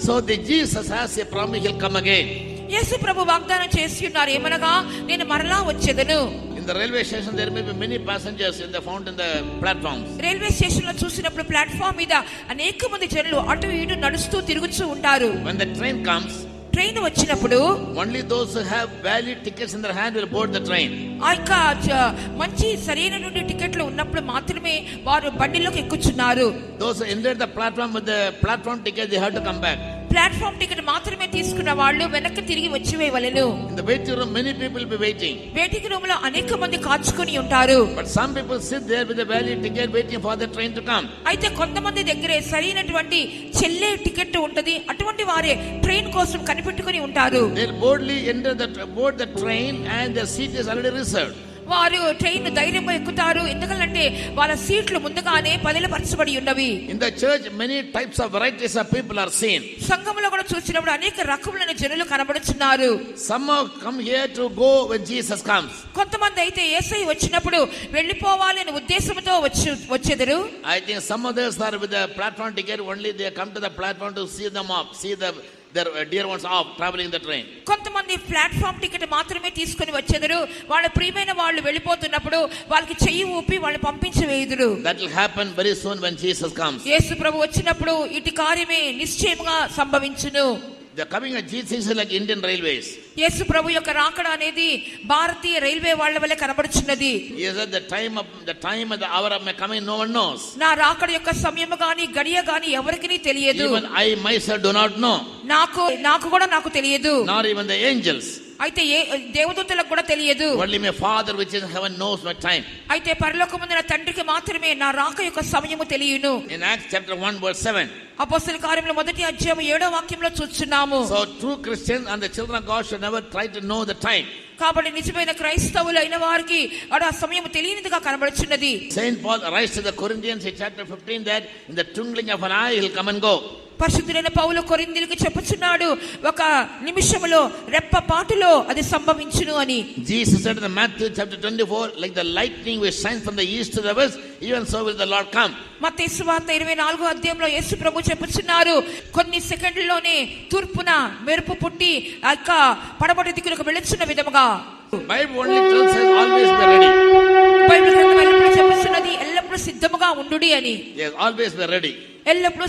So the Jesus has a promise he'll come again. యేసు ప్రభు వాగ్దానం చేసి ఉన్నారు, ఏమనగా నేను మరలా వచ్చేదను. In the railway station there may be many passengers found in the platforms. Railway station లో చూసినప్పుడు ప్లాట్ఫామ్ మీద అనేక మంది జనులు అటు ఇటు నడుస్తూ తిరుగుతూ ఉంటారు. When the train comes, train వచ్చినప్పుడు only those who have valid tickets in their hand will board the train. ఆ యొక్క మంచి సరైన నుండి టికెట్లు ఉన్నప్పుడు మాత్రమే వారు బండిలోకి ఎక్కుచున్నారు. Those who entered the platform with the platform ticket, they have to come back. Platform ticket మాత్రమే తీసుకున్న వాళ్ళు వెనక్కి తిరిగి వచ్చివేయవలెను. In the waiting room many people will be waiting. Waiting room లో అనేక మంది కాచుకొని ఉంటారు. But some people sit there with a valid ticket waiting for the train to come. అయితే కొంతమంది దగ్గరే సరైనటువంటి చెల్లే టికెట్ ఉంటది, అటువంటి వారే ట్రైన్ కోసం కనిపెట్టుకొని ఉంటారు. They'll boldly board the train and their seat is already reserved. వారు ట్రైన్ ధైర్యంగా ఎక్కుతారు, ఎందుకంటే వాళ్ళ సీట్లు ముందుగానే పదిలపరచబడి ఉన్నవి. In the church many types of varieties of people are seen. సంఘములో కూడా చూసినప్పుడు అనేక రకములైన జనులు కనబడుచున్నారు. Some have come here to go when Jesus comes. కొంతమంది అయితే యేసయ్య వచ్చినప్పుడు వెళ్ళిపోవాలి అనే ఉద్దేశంతో వచ్చేదరు. I think some others are with the platform ticket only, they come to the platform to see them off, see their dear ones off traveling the train. కొంతమంది platform ticket మాత్రమే తీసుకొని వచ్చేదరు, వాళ్ళ ప్రియమైన వాళ్ళు వెళ్ళిపోతున్నప్పుడు వాళ్ళకి చెయ్యి ఊపి వాళ్ళని పంపించవేయుదురు. That will happen very soon when Jesus comes. యేసు ప్రభు వచ్చినప్పుడు ఇటు కార్యమే నిశ్చయముగా సంభవించును. The coming of Jesus is like Indian Railways. యేసు ప్రభు యొక్క రాకడ అనేది భారతీయ రైల్వే వాళ్ళ వలె కనబడుచున్నది. He said the time and the hour of my coming no one knows. నా రాకడ యొక్క సమయం గాని గడియ గాని ఎవరికీ తెలియదు. Even I myself do not know. నాకు కూడా తెలియదు. Nor even the angels. అయితే దేవదూతలకు కూడా తెలియదు. Only my Father which is in heaven knows my time. అయితే పరలోకమందున తండ్రికి మాత్రమే నా రాక యొక్క సమయము తెలియను. In Acts chapter 1 verse 7. అపోస్తల కార్యముల 1వ అధ్యాయం 7వ వాక్యంలో చూస్తున్నాము. So true Christians and the children of God should never try to know the time. కాబట్టి నిజమైన క్రైస్తవులు అయిన వారికి ఆ సమయం తెలియనిదిగా కనబడుచున్నది. Saint Paul writes to the Corinthians in chapter 15 that in the twinkling of an eye he'll come and go. పరిశుద్ధుడైన పౌలు కొరింథీయులకు చెప్పుచున్నాడు, ఒక నిమిషములో రెప్పపాటులో అది సంభవించును అని. Jesus said in Matthew chapter 24, like the lightning which shines from the east to the west, even so will the Lord come. మత్తయి సువార్త 24వ అధ్యాయంలో యేసు ప్రభు చెప్పుచున్నారు, కొన్ని సెకండ్లలోనే తూర్పున మెరుపు పుట్టి ఆ యొక్క పడమటి దిక్కులకు వెలుచున్న విధముగా. Bible only tells us always be ready. Bible గ్రంథం ఎల్లప్పుడూ చెప్పుచున్నది, ఎల్లప్పుడూ సిద్ధముగా ఉండుడి అని. Yes, always be ready. ఎల్లప్పుడూ